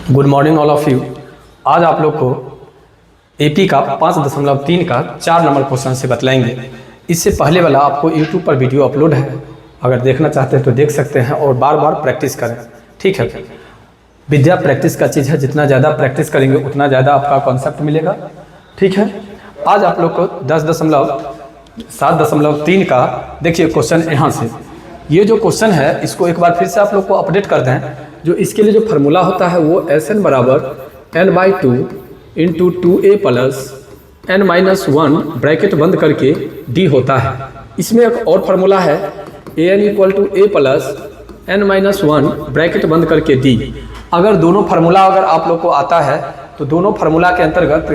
Good morning all of you. आज आप लोग को एपी का 5.3 का 4 नंबर क्वेश्चन से बतलाएंगे। इससे पहले वाला आपको यूट्यूब पर वीडियो अपलोड है, अगर देखना चाहते हैं तो देख सकते हैं और बार बार प्रैक्टिस करें। ठीक है, विद्या प्रैक्टिस का चीज़ है, जितना ज़्यादा प्रैक्टिस करेंगे उतना ज़्यादा आपका कॉन्सेप्ट मिलेगा। ठीक है, आज आप लोग को 10.7.3 का देखिए क्वेश्चन यहाँ से। ये जो क्वेश्चन है इसको एक बार फिर से आप लोग को अपडेट कर दें। जो इसके लिए जो फार्मूला होता है वो Sn बराबर n/2 into 2a plus n-1 bracket बंद करके d होता है। इसमें एक और फार्मूला है an equal to a plus n-1 bracket बंद करके d। अगर दोनों फार्मूला अगर आप लोग को आता है तो दोनों फार्मूला के अंतर्गत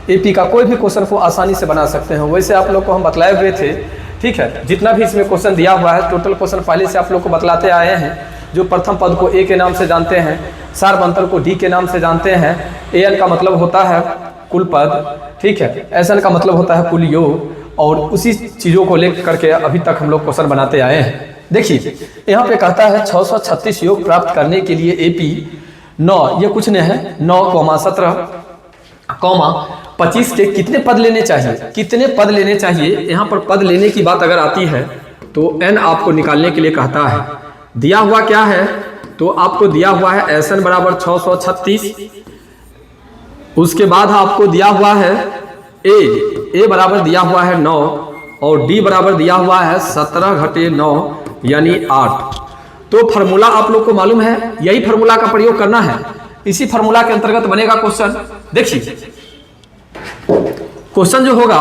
एपी का कोई भी क्वेश्चन को आसानी से बना सकते हैं। वैसे आप लोग को हम बतलाए हुए थे। ठीक है, जितना भी इसमें क्वेश्चन दिया हुआ है टोटल क्वेश्चन पहले से आप लोग को बतलाते आए हैं। जो प्रथम पद को ए के नाम से जानते हैं, सार्वभौमंतर को डी के नाम से जानते हैं, एन का मतलब होता है कुल पद, ठीक है, एसएन का मतलब होता है कुल योग, और उसी चीज़ों को लेकर करके अभी तक हम लोग क्वेश्चन बनाते आए हैं। देखिए यहाँ पे कहता है 636 योग प्राप्त करने के लिए एपी 9, ये कुछ नहीं है, 9,17,25 के कितने पद लेने चाहिए, कितने पद लेने चाहिए। यहाँ पर पद लेने की बात अगर आती है तो एन आपको निकालने के लिए कहता है। दिया हुआ क्या है, तो आपको दिया हुआ है एसएन बराबर 636, उसके बाद आपको दिया हुआ है ए बराबर दिया हुआ है 9 और डी बराबर दिया हुआ है 17 घटे 9 यानी 8। तो फार्मूला आप लोग को मालूम है, यही फार्मूला का प्रयोग करना है। इसी फार्मूला के अंतर्गत बनेगा क्वेश्चन। देखिए क्वेश्चन जो होगा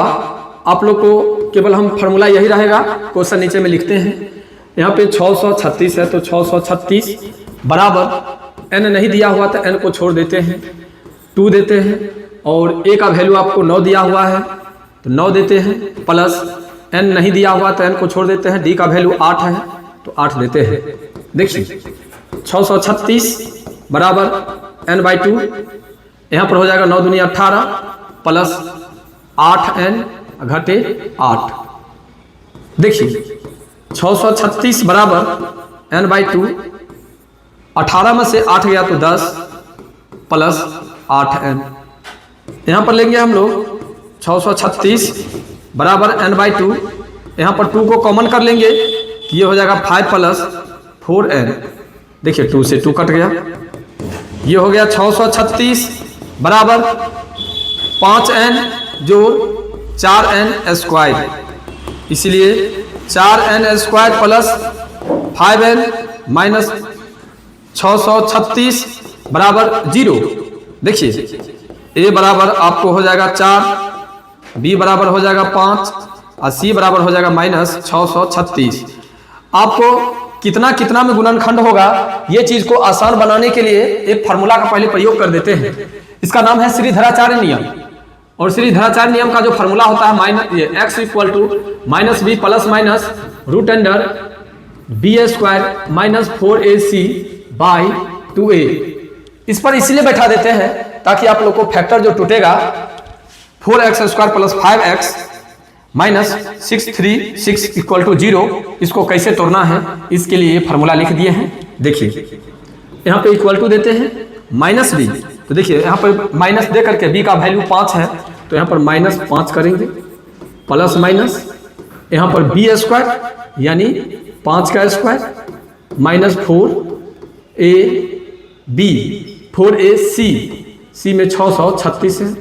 आप लोग को केवल हम फार्मूला यही रहेगा, क्वेश्चन नीचे में लिखते हैं। यहाँ पे 636 है तो 636 बराबर n नहीं दिया हुआ तो n को छोड़ देते हैं, 2 देते हैं, और a का वैल्यू आपको 9 दिया हुआ है तो 9 देते हैं, प्लस n नहीं दिया हुआ तो n को छोड़ देते हैं, d का वैल्यू 8 है तो 8 देते हैं। देखिए 636 बराबर n/2, यहाँ पर हो जाएगा 9 दूनी 18 प्लस 8n घटे 8। देखिए 636 बराबर n/2, 18 में से 8 गया तो 10 प्लस 8n। यहाँ पर लेंगे हम लोग 636 बराबर n/2, यहाँ पर 2 को कॉमन कर लेंगे तो ये हो जाएगा 5 प्लस 4n। देखिए 2 से 2 कट गया, ये हो गया 636 बराबर 5n जोड़ 4n स्क्वायर, इसलिए 4n square plus 5n minus 636 बराबर 0। देखिए a बराबर आपको हो जाएगा 4, b बराबर हो जाएगा 5 और c बराबर हो जाएगा माइनस 636। आपको कितना कितना में गुणनखंड होगा, ये चीज को आसान बनाने के लिए एक फार्मूला का पहले प्रयोग कर देते हैं। इसका नाम है श्रीधराचार्य नियम, और श्रीधराचार्य नियम का जो फार्मूला होता है x equal to minus B plus minus root under B square minus 4ac by 2a। इस पर इसलिए बैठा देते हैं ताकि आप लोग को फैक्टर जो टूटेगा 4x square plus 5x minus 636 equal to 0, इसको कैसे तोड़ना है इसके लिए ये फार्मूला लिख दिए हैं। देखिए यहाँ पे इक्वल टू देते हैं माइनस बी, तो देखिए यहाँ पर माइनस दे करके b का वैल्यू 5 है तो यहाँ पर माइनस 5 करेंगे, प्लस माइनस यहाँ पर b स्क्वायर यानी 5 का स्क्वायर माइनस 4ac c में 636 है,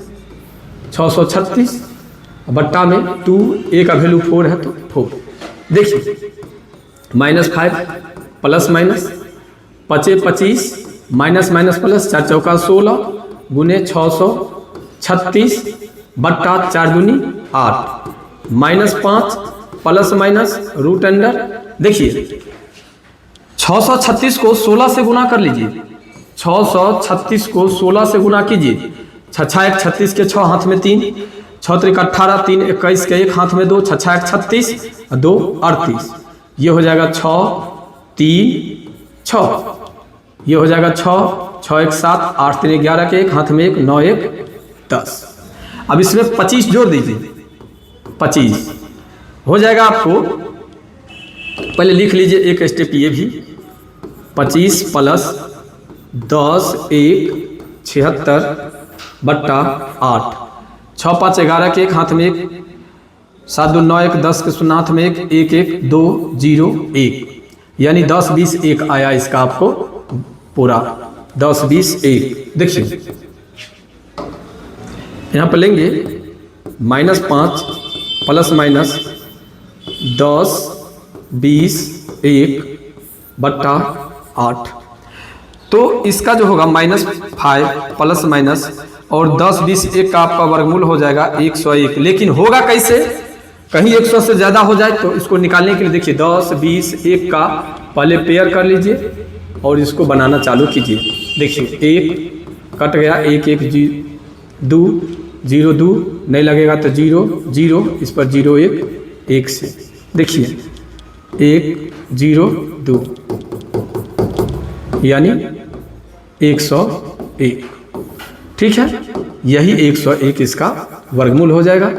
636 बट्टा में 2, a का वैल्यू 4 है तो 4। देखिए minus 5 plus minus 25 minus minus plus 4 चौका 16 गुने 636 बट्टा 4 दूनी 8 minus 5 plus minus root under. देखिए 636 को 16 से गुना कर लीजिए, 636 को 16 से गुना कीजिए, 6 1 36 के 6 हाथ में 3, 6 3 18 3 21 के 1 हाथ में 2, 6 1 36 2 38, ये हो जाएगा 6 3 6, ये हो जाएगा 6 6 1 7 8 3 11 के 1 हाथ में 1 9 1 10। अब इसमें 25 जोड़ दीजिए, 25 हो जाएगा आपको, पहले लिख लीजिए एक स्टेप ये भी, 25 प्लस 10 1 76 बट्टा 8। 6 5 11 के एक हाथ में 1, 7 2 9 1 10 के शून्य हाथ में 1 1 1 2 0 1, यानी 10 20 1 आया इसका आपको पूरा 10 20 1। देखिए यहाँ पर लेंगे -5 प्लस माइनस 10 20 1 बट्टा 8। तो इसका जो होगा -5 प्लस माइनस और 10 20 1 का आपका वर्गमूल हो जाएगा 101। लेकिन होगा कैसे, कहीं 100 से ज़्यादा हो जाए तो इसको निकालने के लिए देखिए 10 20 1 का पहले पेयर कर लीजिए और इसको बनाना चालू कीजिए। देखिए 1 कट गया, 1 1 2 0 2 नहीं लगेगा तो 0 0, इस पर 0 1 1 से देखिए 1 0 2 यानी 101। ठीक है, यही 101 इसका वर्गमूल हो जाएगा।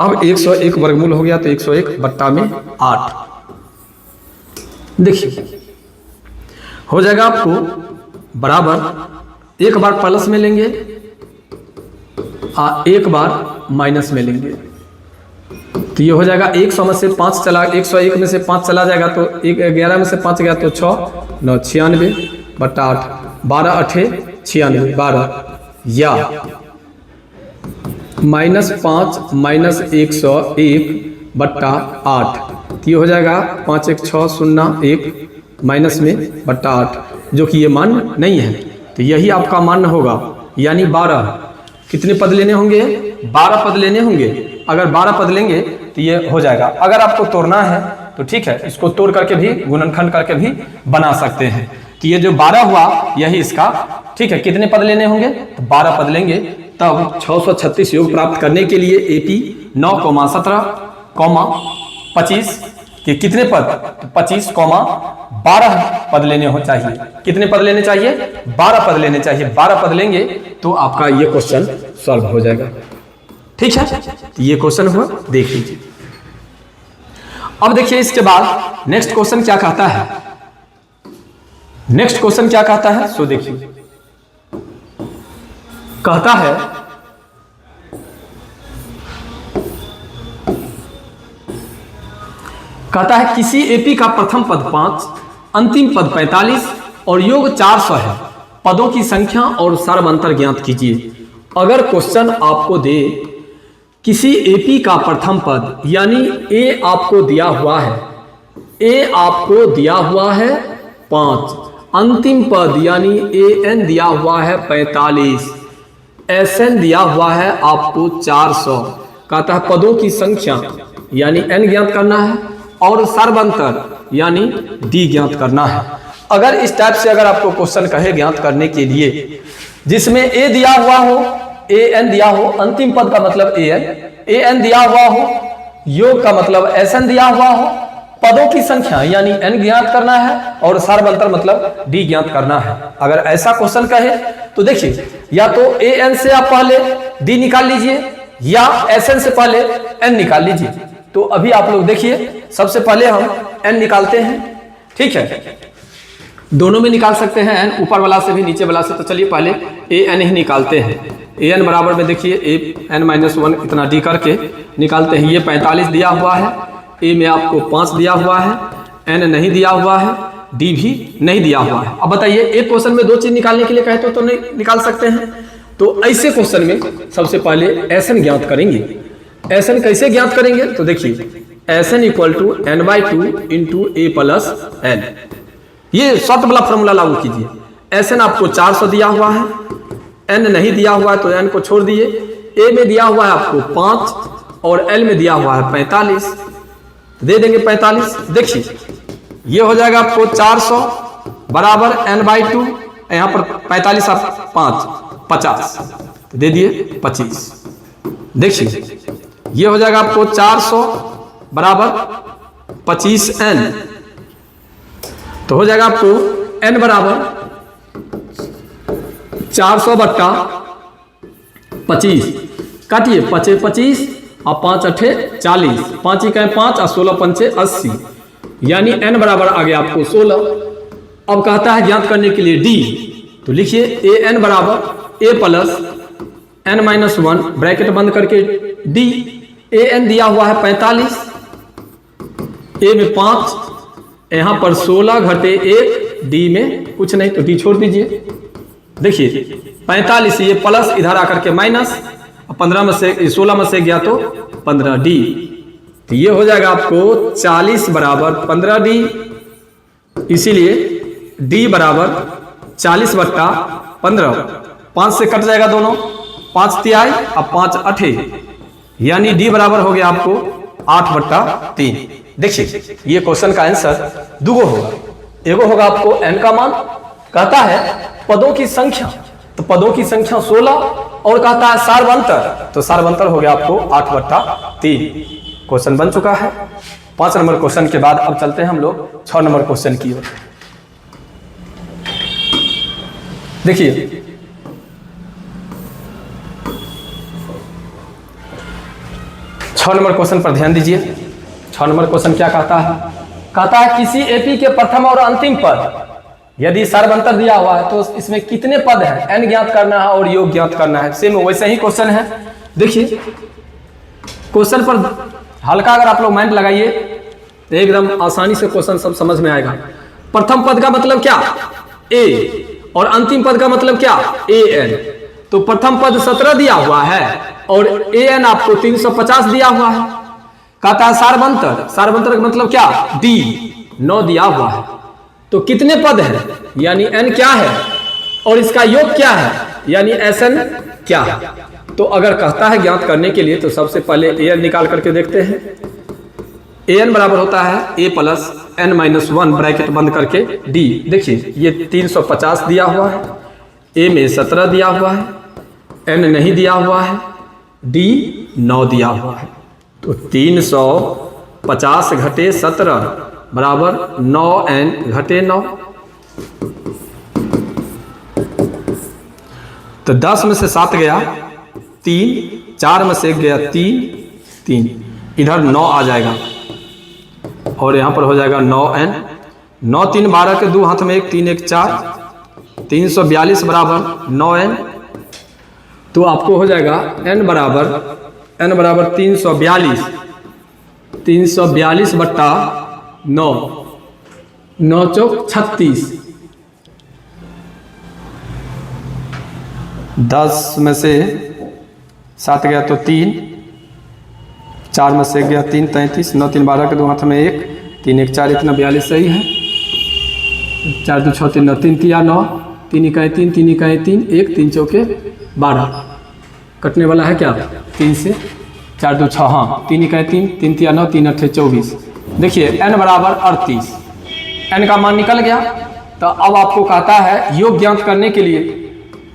अब 101 वर्गमूल हो गया तो 101 बट्टा में 8। देखिए हो जाएगा आपको बराबर, एक बार प्लस में लेंगे एक बार माइनस में लेंगे तो ये हो जाएगा 100 में से 5 चला, 101 में से 5 चला जाएगा तो 11 में से 5 गया तो 6 9 96 बट्टा 8 12 8 96 12, या -5 -101 बट्टा 8 तो ये हो जाएगा 5 1 6 0 1 माइनस में बट्टा 8, जो कि ये मान नहीं है तो यही आपका मान होगा, यानी 12। कितने पद लेने होंगे, 12 पद लेने होंगे। अगर 12 पद लेंगे तो ये हो जाएगा। अगर आपको तोड़ना है तो ठीक है, इसको तोड़ करके भी गुणनखंड करके भी बना सकते हैं। तो ये जो 12 हुआ यही इसका, ठीक है। कितने पद लेने होंगे, तो 12 पद लेंगे। तब 636 योग प्राप्त करने के लिए AP 9, 17, 25 के कितने पद, तो 25, 12 पद लेने हो चाहिए। कितने पद लेने चाहिए, 12 पद लेने चाहिए। 12 पद लेंगे तो आपका ये क्वेश्चन सॉल्व हो जाएगा। ठीक है, तो ये क्वेश्चन हुआ, देख लीजिए। अब देखिए इसके बाद नेक्स्ट क्वेश्चन क्या कहता है। नेक्स्ट क्वेश्चन क्या कहता है, सो देखिए। कहता है किसी एपी का प्रथम पद 5, अंतिम पद 45 और योग 400 है। पदों की संख्या और सार अंतर ज्ञात कीजिए। अगर क्वेश्चन आपको दे किसी एपी का प्रथम पद, यानी ए आपको दिया हुआ है, ए आपको दिया हुआ है 5, अंतिम पद यानी AN दिया हुआ है 45, SN दिया हुआ है आपको 400। कहता है पदों की संख्या यानी n ज्ञात करना है और सर्वांतर यानी d ज्ञात करना है। अगर इस टाइप से अगर आपको क्वेश्चन कहे ज्ञात करने के लिए, जिसमें a दिया हुआ हो, AN दिया हो, अंतिम पद का मतलब AN दिया हुआ हो, योग का मतलब SN दिया हुआ हो, पदों की संख्या यानी n ज्ञात करना है और सर्वांतर मतलब d ज्ञात करना है। अगर ऐसा क्वेश्चन कहे तो देखिए, या तो AN से आप पहले d निकाल लीजिए या SN से पहले n निकाल लीजिए। तो अभी आप लोग देखिए, सबसे पहले हम n निकालते हैं। ठीक है, दोनों में निकाल सकते हैं n, ऊपर वाला से भी नीचे वाला से। तो चलिए पहले AN ही निकालते हैं। AN बराबर में देखिए AN-1 इतना d करके निकालते हैं। ये 45 दिया हुआ है, A में आपको 5 दिया हुआ है, N नहीं दिया हुआ है, D भी नहीं दिया हुआ है। अब बताइए, एक क्वेश्चन में 2 चीज निकालने के लिए कहते हो तो नहीं निकाल सकते हैं। तो ऐसे क्वेश्चन में सबसे पहले SN ज्ञात करेंगे। SN कैसे ज्ञात करेंगे, तो देखिए SN = n/2 × A + N। ये शॉर्ट वाला फॉर्मूला लागू कीजिए। SN आपको 400 दिया हुआ है, N नहीं दिया हुआ है तो N को छोड़ दिए। A में दिया हुआ है आपको 5 और L में दिया हुआ है 45, दे देंगे 45। देखिए ये हो जाएगा आपको 400 बराबर n/2, यहाँ पर 45 आप 5 50 तो दे दिए 25। देखिए ये हो जाएगा आपको 400 बराबर 25n, तो हो जाएगा आपको n बराबर 400 बट्टा 25। काटिए 5 25 और 5 8 40, 5 × 5 और 16 पंचे 80, यानी n बराबर आ गया आपको 16। अब कहता है ज्ञात करने के लिए d, तो लिखिए ए एन बराबर ए प्लस एन माइनस 1 ब्रैकेट बंद करके डी। ए एन दिया हुआ है 45, ए में 5, यहां पर 16 घटे 1, डी में कुछ नहीं तो डी छोड़ दीजिए। देखिए 45 ये प्लस इधर आकर के माइनस, 15 में से 16 में से गया तो 15 डी। तो ये हो जाएगा आपको 40 बराबर 15 डी, इसीलिए डी बराबर 40 बट्टा 15। 5 से कट जाएगा दोनों, 5 तिहाई अब 5 8, यानी डी बराबर हो गया आपको 8 बट्टा 3। देखिए ये क्वेश्चन का आंसर दुगो होगा, एगो होगा आपको n का मान, कहता है पदों की संख्या, तो पदों की संख्या 16, और कहता है सार्वंतर, तो सार्वंतर हो गया आपको 8 बट्टा 3। क्वेश्चन बन चुका है। 5 नंबर क्वेश्चन के बाद अब चलते हैं हम लोग 6 नंबर क्वेश्चन की ओर। देखिए 6 नंबर क्वेश्चन पर ध्यान दीजिए। 6 नंबर क्वेश्चन क्या कहता है? कहता है किसी एपी के प्रथम और अंतिम पद यदि सार्वंतर दिया हुआ है तो इसमें कितने पद हैं, n ज्ञात करना है और योग ज्ञात करना है। सेम वैसे ही क्वेश्चन है। देखिए क्वेश्चन पर हल्का अगर आप लोग माइंड लगाइए तो एकदम आसानी से क्वेश्चन सब समझ में आएगा। प्रथम पद का मतलब क्या? ए, और अंतिम पद का मतलब क्या? A N. तो प्रथम पद 17 दिया हुआ है और ए एन आपको 350 दिया हुआ है। कहता है सार्वंतर, सार्वंतर का मतलब क्या? डी 9 दिया हुआ है। तो कितने पद हैं, यानी n क्या है, और इसका योग क्या है, यानी Sn क्या है। तो अगर कहता है ज्ञात करने के लिए तो सबसे पहले an निकाल करके देखते हैं। an बराबर होता है a plus n minus 1 bracket बंद करके d। देखिए ये 350 दिया हुआ है, a में 17 दिया हुआ है, n नहीं दिया हुआ है, d 9 दिया हुआ है। तो 350 घटे 17 बराबर 9n घटे 9। तो 10 में से 7 गया 3, 4 में से गया 3, 3 इधर 9 आ जाएगा और यहाँ पर हो जाएगा 9n। 9 3 12 के 2 हाथ में 1, 3 1 4, 342 बराबर 9n। तो आपको हो जाएगा n बराबर 342 बट्टा 9, 9 चौक 36। 10 में से 7 गया तो 3, 4 में से गया 3 33, 9 3 12 के 2 हाथ में 1, 3 1 4 इतना 42 सही है। 4 2 6 3 9, 3 3 9, 3 इकाई 3, 3 इकाई 3, 1 3 चौके 12 कटने वाला है क्या? 3 से 4 2 6, हाँ 3 इकाई 3, 3 3 9, 3 8 24। देखिए n बराबर 38, n का मान निकल गया। तो अब आपको कहता है योग ज्ञात करने के लिए,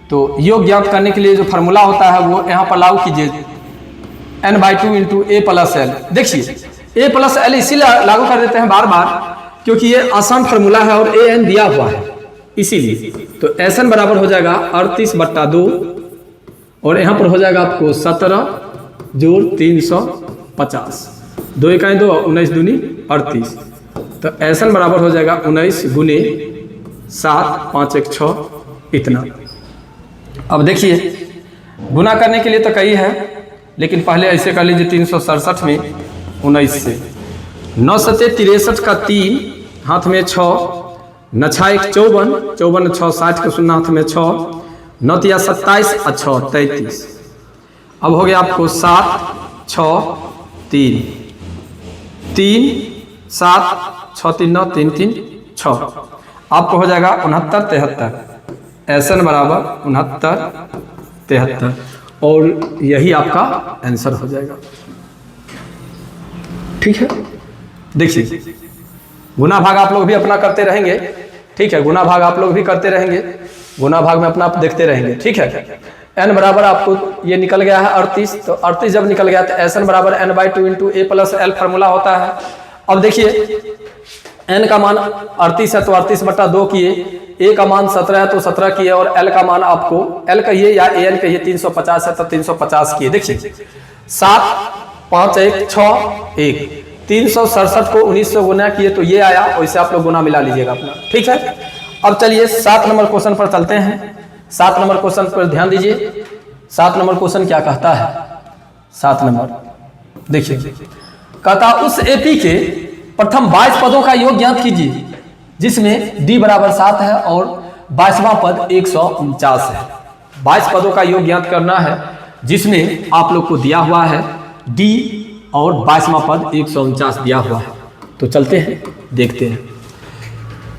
तो योग ज्ञात करने के लिए जो फार्मूला होता है वो यहाँ पर लागू कीजिए, n/2 इंटू ए प्लस एल। देखिए ए प्लस एल इसीलिए लागू कर देते हैं बार बार क्योंकि ये आसान फार्मूला है और ए एन दिया हुआ है इसीलिए। तो एस एन बराबर हो जाएगा 38 बट्टा 2 और यहाँ पर हो जाएगा आपको 17 जोड़ 350, 2 इकाई 2, 19 दूनी 38। तो एस एन बराबर हो जाएगा 19 गुने 7, 5 1 6 इतना। अब देखिए गुना करने के लिए तो कई है, लेकिन पहले ऐसे कर लीजिए 367 में 19 से 9 7 63 का 3 हाथ में 6, 9 6 1 54, 54 6 60 के 0 हाथ में 6, 9 3 27 और 6 33। अब हो गया आपको 7 6 3 3 7 6 3 9 3 3 6। आपको हो जाएगा 69 73। एस एन बराबर 69 73 और यही आपका आंसर हो जाएगा। ठीक है, देखिए गुना भाग आप लोग भी अपना करते रहेंगे। ठीक है, गुना भाग आप लोग भी करते रहेंगे, गुना भाग में अपना आप देखते रहेंगे। ठीक है, n बराबर आपको ये निकल गया है 38। तो 38 जब निकल गया तो एस एन बराबर n/2 इंटू ए प्लस एल फार्मूला होता है। अब देखिए n का मान 38 है तो 38 बट्टा 2 किए, a का मान 17 है तो 17 किए और l का मान आपको l कहिए या an कहिए 350 है तो 350 किए। देखिए 7 5 1 6 1, 367 को 1900 गुना किए तो ये आया, वैसे आप लोग गुना मिला लीजिएगा अपना। ठीक है, अब चलिए 7 नंबर क्वेश्चन पर चलते हैं। 7 नंबर क्वेश्चन पर ध्यान दीजिए। 7 नंबर क्वेश्चन क्या कहता है? 7 नंबर देखिए, कहता उस एपी के प्रथम 22 पदों का योग ज्ञात कीजिए जिसमें डी बराबर 7 है और 22वां पद 149 है। 22 पदों का योग ज्ञात करना है जिसमें आप लोग को दिया हुआ है डी और 22वां पद 149 दिया हुआ है। तो चलते हैं देखते हैं।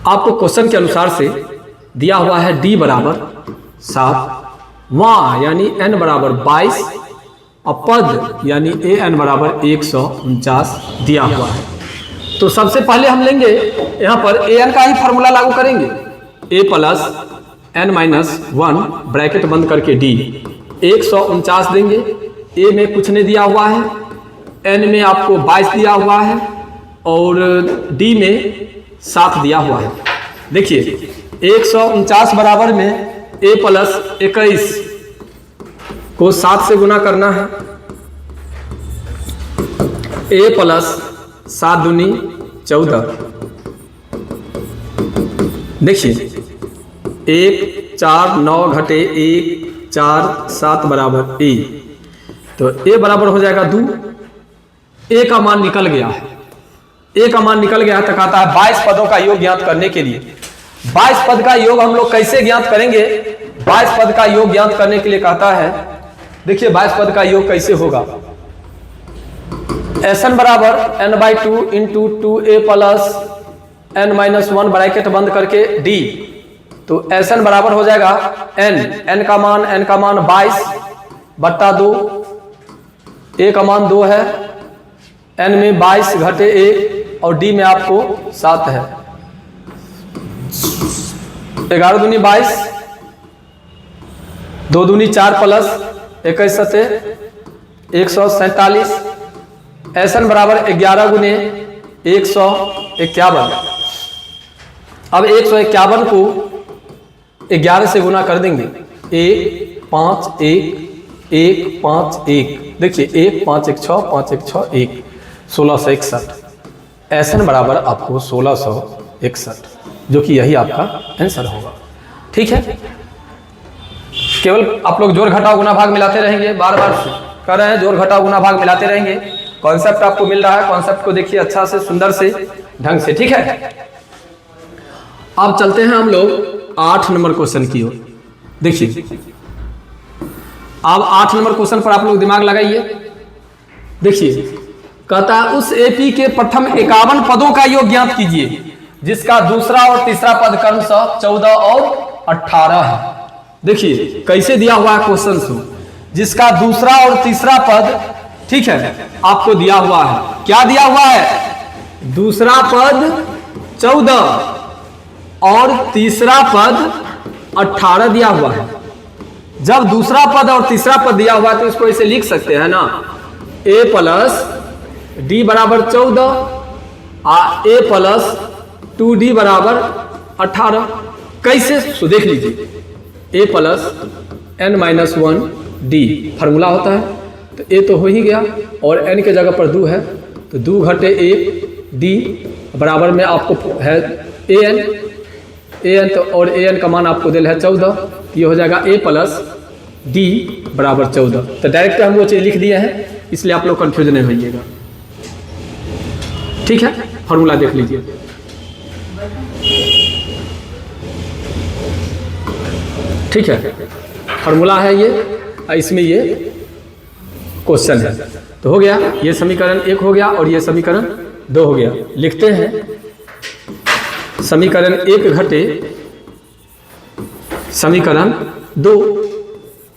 आपको क्वेश्चन के अनुसार से दिया हुआ है डी बराबर 7, वहाँ यानी एन बराबर 22 और पद यानी ए एन बराबर 149 दिया हुआ है। तो सबसे पहले हम लेंगे यहाँ पर ए एन का ही फॉर्मूला लागू करेंगे। ए प्लस एन माइनस 1 ब्रैकेट बंद करके डी 149 देंगे। ए में कुछ नहीं दिया हुआ है, एन में आपको 22 दिया हुआ है और डी में 7 दिया हुआ है। देखिए 149 बराबर में ए प्लस 21 को 7 से गुना करना है। ए प्लस 7 दूनी 14। देखिए 1 4 9 घटे 1 4 7 बराबर ए। तो ए बराबर हो जाएगा 2। ए का मान निकल गया है। ए का मान निकल गया है तो कहता है 22 पदों का योग ज्ञात करने के लिए। 22 पद का योग हम लोग कैसे ज्ञात करेंगे? 22 पद का योग ज्ञात करने के लिए कहता है, देखिए 22 पद का योग कैसे होगा। एन बराबर n/2 into 2a plus n minus 1 bracket बंद करके डी। तो एन बराबर हो जाएगा n का मान 22 बट्टा 2, a का मान 2 है, n में 22 घटे a और d में आपको 7 है। 11 दूनी 22, 2 दूनी 4 प्लस 21 सते 147। एन बराबर 11 गुने 151। अब 151 को 11 से गुना कर देंगे। 1 5 1 1 5 1। देखिए 1 5 1 6 5 1 6 1 1661। एन बराबर आपको 1661, जो कि यही आपका आंसर होगा। ठीक है, केवल आप लोग जोड़ घटाव गुना भाग मिलाते रहेंगे। बार बार कर रहे हैं, जोड़ घटाव गुना भाग मिलाते रहेंगे। कॉन्सेप्ट आपको मिल रहा है, कॉन्सेप्ट को देखिए अच्छा से, सुंदर से, ढंग से। ठीक है, अब चलते हैं हम लोग 8 नंबर क्वेश्चन की ओर। देखिए अब 8 नंबर क्वेश्चन पर आप लोग दिमाग लगाइए। देखिए कहता है उस एपी के प्रथम 51 पदों का योग ज्ञात कीजिए जिसका दूसरा और तीसरा पद क्रमशः 14 और 18 है। देखिए कैसे दिया हुआ है क्वेश्चन से, जिसका दूसरा और तीसरा पद, ठीक है, आपको दिया हुआ है। क्या दिया हुआ है? दूसरा पद 14 और तीसरा पद 18 दिया हुआ है। जब दूसरा पद और तीसरा पद दिया हुआ है तो इसको ऐसे लिख सकते हैं ना, a प्लस डी बराबर 14 a प्लस 2d बराबर 18। कैसे? तो देख लीजिए, a plus n minus 1 d formula होता है। तो a तो हो ही गया और n के जगह पर 2 है, तो 2 घटे 1 d बराबर में आपको है an तो, और an का मान आपको दिल है 14। ये हो जाएगा a प्लस d बराबर 14। तो डायरेक्ट हम वो चीज़ लिख दिए हैं, इसलिए आप लोग कंफ्यूज नहीं होइएगा। ठीक है, फॉर्मूला देख लीजिए। ठीक है, फॉर्मूला है ये, इसमें ये क्वेश्चन है। तो हो गया, ये समीकरण 1 हो गया और ये समीकरण 2 हो गया। लिखते हैं समीकरण 1 घटे समीकरण 2।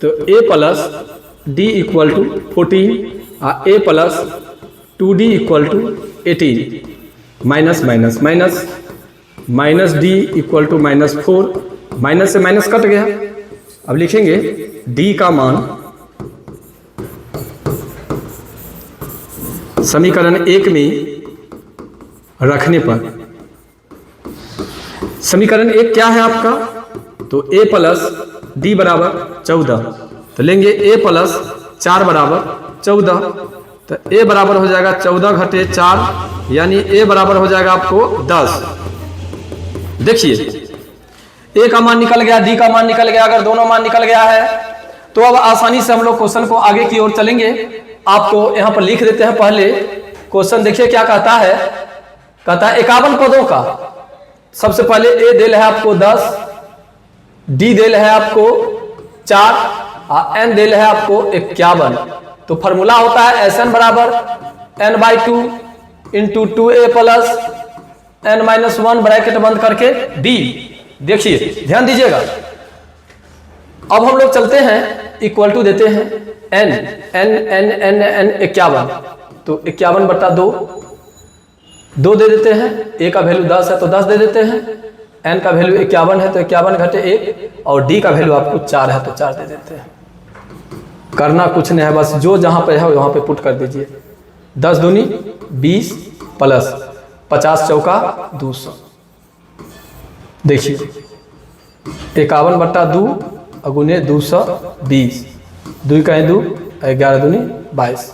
तो a plus D equal to 14 a plus 2d equal to 18 minus minus minus minus D equal to -4। Minus से माइनस कट गया। अब लिखेंगे d का मान समीकरण 1 में रखने पर, समीकरण 1 क्या है आपका? तो a प्लस डी बराबर 14। तो लेंगे a प्लस 4 बराबर 14। तो a बराबर हो जाएगा 14 घटे 4, यानी a बराबर हो जाएगा आपको 10। देखिए ए का मान निकल गया, डी का मान निकल गया। अगर दोनों मान निकल गया है तो अब आसानी से हम लोग क्वेश्चन को आगे की ओर चलेंगे। आपको यहां पर लिख देते हैं पहले क्वेश्चन। देखिए क्या कहता है, कहता है 51 पदों का। सबसे पहले ए देल है आपको 10, डी देल है आपको 4 और एन देल है आपको 51। तो फॉर्मूला होता है एस एन बराबर n/2 into 2a plus n-1 bracket बंद करके डी। देखिए ध्यान दीजिएगा। अब हम लोग चलते हैं, इक्वल टू देते हैं n n n n n 51। तो 51/2 2 दे देते हैं। a का वैल्यू 10 है तो 10 दे देते हैं। n का वैल्यू 51 है तो 51 घटे 1 और d का वैल्यू आपको 4 है तो 4 दे देते हैं। करना कुछ नहीं है, बस जो जहां पे है वहां पे पुट कर दीजिए। 10 दूनी 20 प्लस 50 चौका 200। देखिए 51/2 अगुने 220, 2 का 2 11 दूनी 22।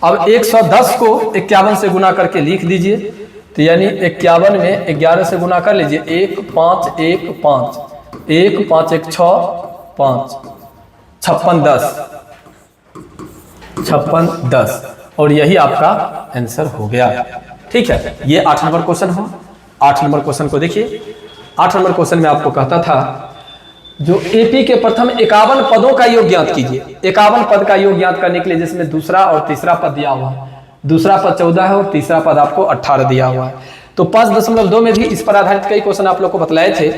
अब 110 को 51 से गुना करके लिख दीजिए। तो यानी 51 में 11 से गुना कर लीजिए। 1 5 1 5 1 5 1 6 5 56 10 56 10 और यही आपका आंसर हो गया। ठीक है, ये 8 नंबर क्वेश्चन हो। 8 नंबर क्वेश्चन को देखिए। 8 नंबर क्वेश्चन में आपको कहता था जो एपी के प्रथम 51 पदों का योग ज्ञात कीजिए। 51 पद का योग ज्ञात करने के लिए जिसमें दूसरा और तीसरा पद दिया हुआ है। दूसरा पद 14 है और तीसरा पद आपको 18 दिया हुआ है। तो 5.2 में भी इस पर आधारित कई क्वेश्चन आप लोग को बतलाए थे,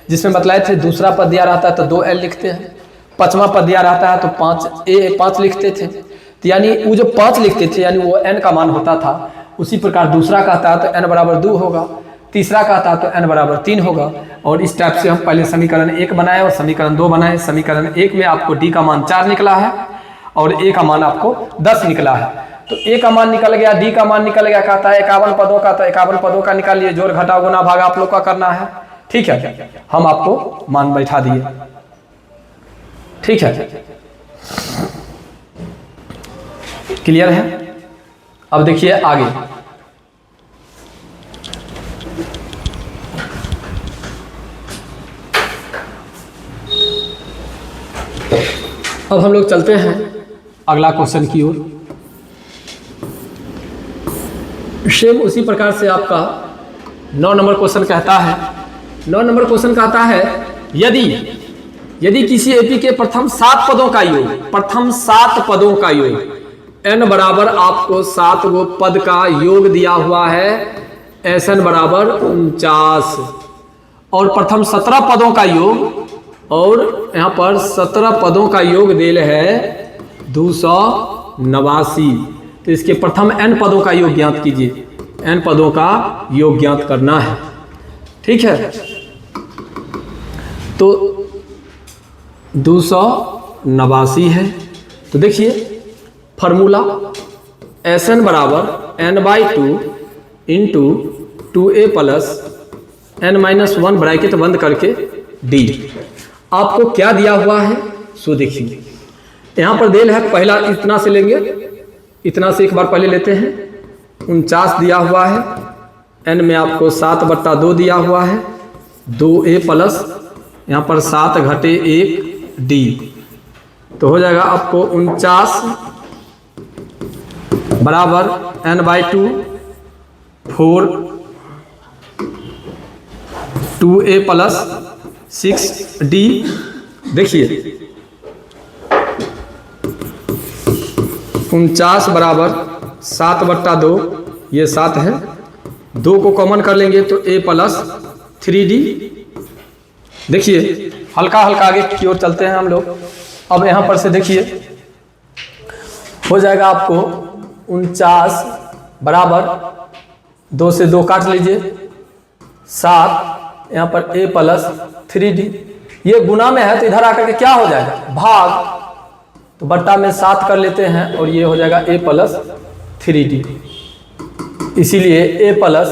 जिसमें बतलाए थे दूसरा पद दिया रहता है तो 2l लिखते हैं, पांचवा पद दिया रहता है तो 5 लिखते थे। तो यानी वो जो 5 लिखते थे यानी वो n का मान होता था। उसी प्रकार दूसरा कहता है तो n बराबर 2 होगा, तीसरा कहता है तो n बराबर 3 होगा। और इस टाइप से हम पहले समीकरण 1 बनाए और समीकरण 2 बनाए। समीकरण 1 में आपको d का मान 4 निकला है और a का मान आपको 10 निकला है। तो a का मान निकल गया, d का मान निकल गया। कहता है 51 पदों का, तो 51 पदों का निकालिए। जोड़ घटा गुना भाग आप लोग का करना है। ठीक है, हम आपको मान बैठा दिए। ठीक है, क्लियर है। अब देखिए आगे। अब हम लोग चलते हैं अगला क्वेश्चन की ओर। सेम उसी प्रकार से आपका 9 नंबर क्वेश्चन कहता है। 9 नंबर क्वेश्चन कहता है यदि किसी एपी के प्रथम 7 पदों का योग, प्रथम 7 पदों का योग n बराबर आपको 7 गो पद का योग दिया हुआ है, SN बराबर 49 और प्रथम 17 पदों का योग, और यहाँ पर 17 पदों का योग देल है 289। तो इसके प्रथम n पदों का योग ज्ञात कीजिए। n पदों का योग ज्ञात करना है। ठीक है, तो 289 है। तो देखिए फॉर्मूला SN बराबर n/2 into 2a plus n-1 bracket बंद करके d। आपको क्या दिया हुआ है सो देखिए। यहाँ पर देल है, पहला इतना से लेंगे, इतना से एक बार पहले लेते हैं। 49 दिया हुआ है, n में आपको 7/2 दिया हुआ है, 2a प्लस यहाँ पर 7 घटे 1 d। तो हो जाएगा आपको 49 बराबर n/2 4 2a प्लस 6d। देखिए 49 बराबर 7/2, ये 7 है, 2 को कॉमन कर लेंगे तो a प्लस 3d। देखिए हल्का हल्का आगे की ओर चलते हैं हम लोग। अब यहाँ पर से देखिए हो जाएगा आपको 49 बराबर 2 से 2 काट लीजिए 7, यहाँ पर a प्लस 3d। ये गुना में है तो इधर आकर के क्या हो जाएगा भाग, तो बट्टा में 7 कर लेते हैं और ये हो जाएगा a प्लस 3d। इसीलिए a plus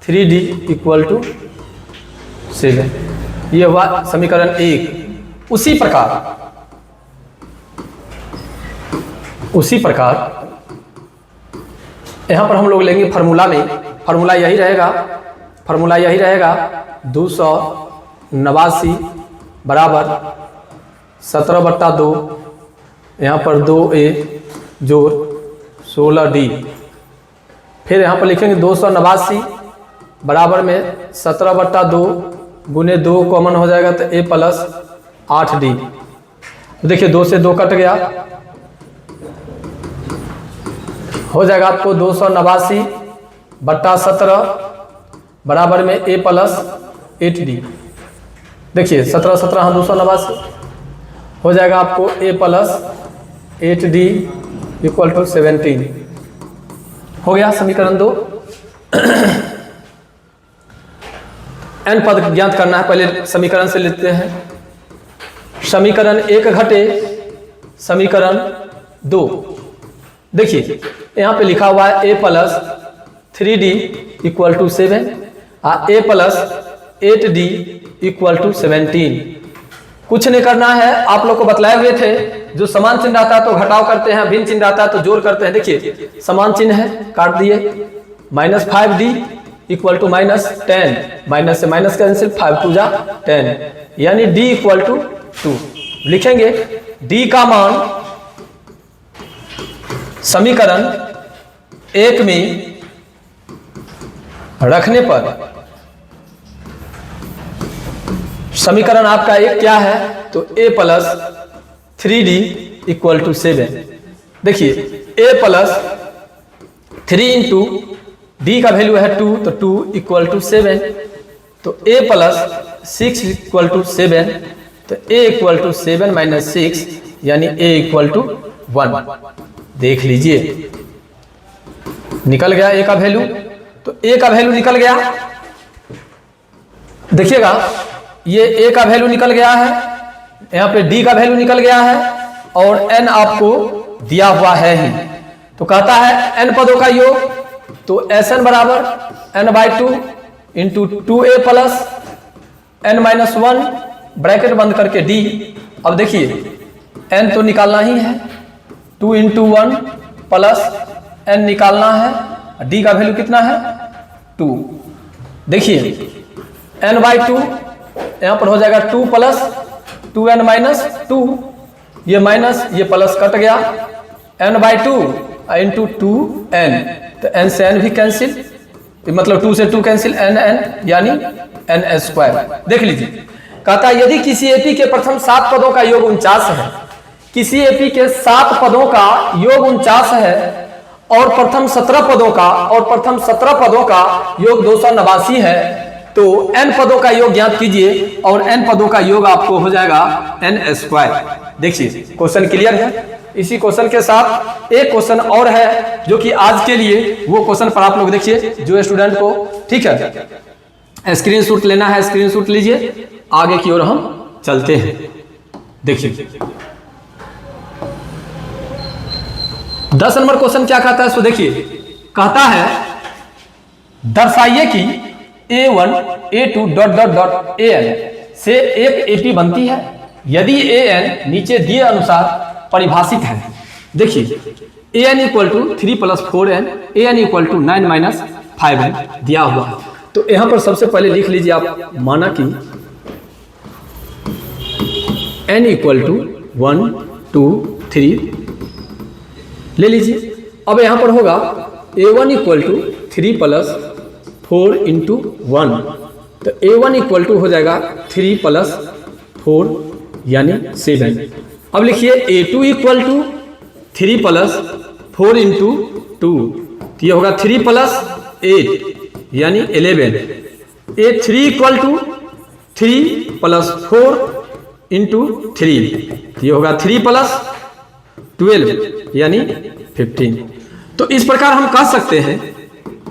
3d equal to 7। ये हुआ समीकरण 1। उसी प्रकार यहाँ पर हम लोग लेंगे फार्मूला में। फार्मूला यही रहेगा 289 89 बराबर 17/2, यहाँ पर 2a जोड़ 16d। फिर यहाँ पर लिखेंगे 289 बराबर में 17/2 गुने 2 कॉमन हो जाएगा तो a प्लस 8d। तो देखिए 2 से 2 कट गया, हो जाएगा आपको 289/17 बराबर में a प्लस 8d। देखिए 17 17 हाँ 289 हो जाएगा आपको a plus 8d equal to 17। हो गया समीकरण 2। n पद ज्ञात करना है, पहले समीकरण से लेते हैं। समीकरण 1 घटे समीकरण 2। देखिए यहाँ पे लिखा हुआ है a plus 3d equal to 7 और a plus 8d equal to 17। कुछ नहीं करना है, आप लोग को बतलाए हुए थे, जो समान चिन्ह रहता है तो घटाव करते हैं, भिन्न चिन्ह रहता है तो जोड़ करते हैं। देखिए समान चिन्ह है, काट दिए, -5d इक्वल टू -10, माइनस से माइनस कैंसिल, 5 2 जा 10, यानी d इक्वल टू 2। लिखेंगे d का मान समीकरण 1 में रखने पर समीकरण आपका एक क्या है, तो a plus 3d equal to 7। देखिए a प्लस 3 इंटू d का वैल्यू है 2, तो 2 इक्वल टू 7, तो a प्लस 6 इक्वल टू 7, तो a इक्वल टू 7 माइनस 6 यानी a इक्वल टू 1। देख लीजिए निकल गया a का वैल्यू, तो a का वैल्यू निकल गया। देखिएगा ये a का वैल्यू निकल गया है, यहाँ पे d का वैल्यू निकल गया है और n आपको दिया हुआ है ही। तो कहता है n पदों का योग, तो Sn बराबर n/2 into 2a plus n-1 bracket बंद करके d। अब देखिए n तो निकालना ही है, 2 इंटू 1 प्लस n निकालना है, d का वैल्यू कितना है 2। देखिए n/2 यहाँ पर हो जाएगा 2 प्लस 2n-2, ये माइनस ये प्लस कट गया, n/2 इंटू 2n, तो n से n भी कैंसिल, मतलब 2 से 2 कैंसिल, n यानी n²। देख लीजिए कहता है यदि किसी एपी के प्रथम 7 पदों का योग 49 है, किसी एपी के 7 पदों का योग 49 है और प्रथम 17 पदों का योग 289 है, तो n पदों का योग ज्ञात कीजिए और n पदों का योग आपको हो जाएगा n²। देखिए क्वेश्चन क्लियर है। इसी क्वेश्चन के साथ एक क्वेश्चन और है जो कि आज के लिए, वो क्वेश्चन पर आप लोग देखिए जो स्टूडेंट को, ठीक है, स्क्रीनशॉट लेना है स्क्रीनशॉट लीजिए, आगे की ओर हम चलते हैं। देखिए 10 नंबर क्वेश्चन क्या कहता है, सो देखिए कहता है दर्शाइए कि a1 a2 ... an से एक एपी बनती है यदि an नीचे दिए अनुसार परिभाषित है। देखिए an equal to 3 + 4n, an equal to 9 - 5n दिया हुआ है। तो यहां पर सबसे पहले लिख लीजिए आप, माना कि n इक्वल टू 1 2 3 ले लीजिए। अब यहां पर होगा a1 इक्वल टू 3 + 4 इंटू 1, तो a1 इक्वल टू हो जाएगा 3 + 4 यानी 7। अब लिखिए a2 इक्वल टू 3 + 4 इंटू 2, तो ये होगा 3 + 8 यानी 11। a3 इक्वल टू 3 + 4 इंटू 3, तो ये होगा 3 + 12 यानी 15। तो इस प्रकार हम कह सकते हैं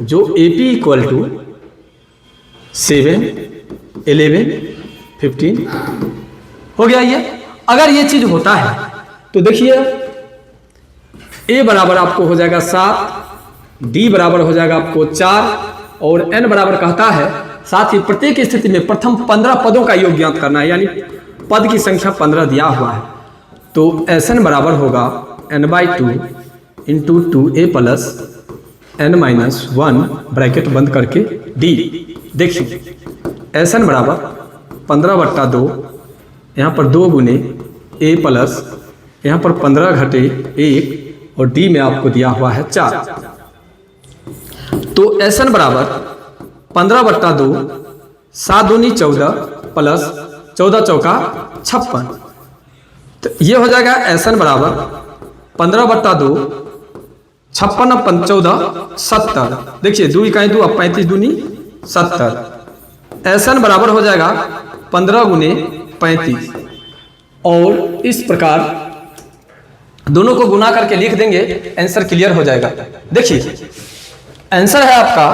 जो AP इक्वल टू 7 11 15 हो गया। ये अगर ये चीज होता है तो देखिए A बराबर आपको हो जाएगा 7, D बराबर हो जाएगा आपको 4 और N बराबर कहता है साथ ही प्रत्येक स्थिति में प्रथम 15 पदों का योग ज्ञात करना है, यानी पद की संख्या 15 दिया हुआ है। तो Sn बराबर होगा n/2 into 2a plus n-1 bracket बंद करके d। देखिए Sn बराबर 15/2, यहाँ पर 2 गुने a प्लस यहाँ पर 15 घटे 1 और d में आपको दिया हुआ है 4। तो Sn बराबर 15/2, 7 दूनी 14 प्लस 14 चौका 56। तो ये हो जाएगा Sn बराबर 15/2, 56 अब 14 70। देखिए 2 इकाई 2 अब 35 दूनी 70। Sn बराबर हो जाएगा 15 गुने 35। और इस प्रकार दोनों को गुना करके लिख देंगे, आंसर क्लियर हो जाएगा। देखिए आंसर है आपका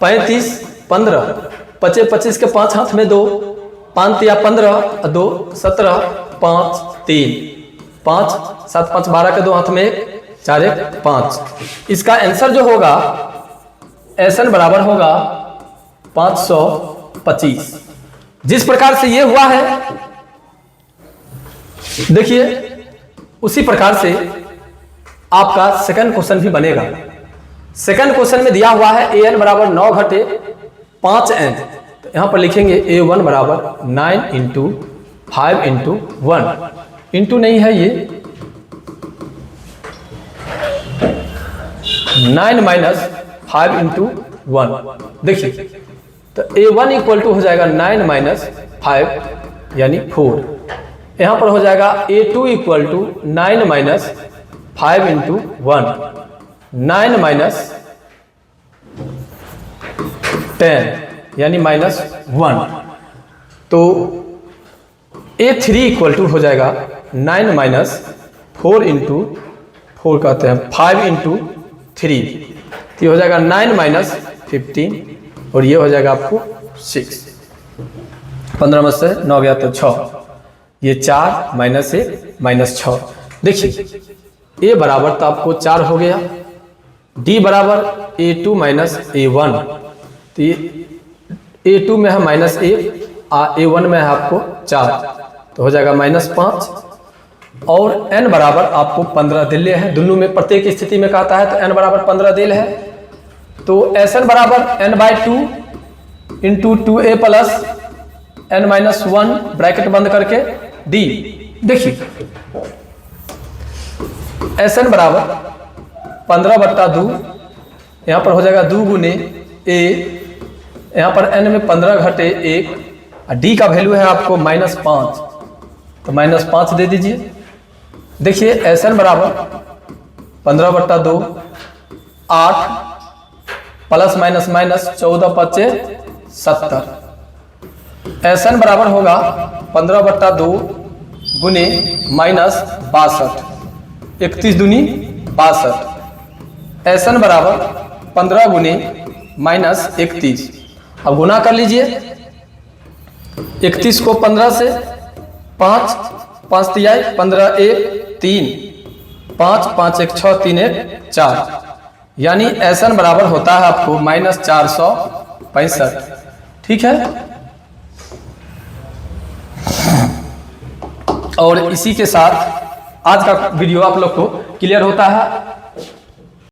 35 15, 25 के 5 हाथ में 2, 5 या 15 2 17 5 3 5 7 5 12 के 2 हाथ में 1 4 1 5। इसका आंसर जो होगा Sn बराबर होगा 525। जिस प्रकार से ये हुआ है देखिए उसी प्रकार से आपका सेकंड क्वेश्चन भी बनेगा। सेकंड क्वेश्चन में दिया हुआ है an बराबर 9 घटे 5n। तो यहां पर लिखेंगे a1 बराबर 9 इंटू 5 इंटू 1 इंटू नहीं है ये 9 माइनस 5 इंटू 1। देखिए तो a1 इक्वल टू हो जाएगा 9 माइनस 5 यानी 4। यहां पर हो जाएगा a2 equal to 9 minus 5 into 1, 9 minus 10 यानी -1। तो a3 इक्वल टू हो जाएगा 9 माइनस 4 इंटू 4 कहते हैं 5 इंटू 3। तो ये हो जाएगा 9 माइनस 15 और ये हो जाएगा आपको 6। 15 में से 9 गया तो 6, ये 4 माइनस 1 माइनस 6। देखिए a बराबर तो आपको 4 हो गया, d बराबर a2 माइनस a1। तो ये a2 में है -1 a1 में है आपको 4 तो हो जाएगा -5। और n बराबर आपको 15 दिले है, दोनों में प्रत्येक स्थिति में कहता है तो n बराबर 15 दिल है। तो Sn बराबर n/2 into 2a plus n-1 bracket बंद करके d। देखिए Sn बराबर 15/2, यहाँ पर हो जाएगा 2 गुने a, यहाँ पर n में 15 घटे 1 और d का वैल्यू है आपको -5 तो -5 दे दीजिए। देखिए Sn बराबर 15/2 8 प्लस माइनस माइनस 14 5 70। Sn बराबर होगा 15/2 गुने -62, 31 दूनी 62। Sn बराबर 15 गुने -31। अब गुना कर लीजिए 31 को 15 से 5 5 तिया 15 1 3 5 5 1 6 3 1 4 यानी Sn बराबर होता है आपको -465। ठीक है। और इसी के साथ आज का वीडियो आप लोग को क्लियर होता है।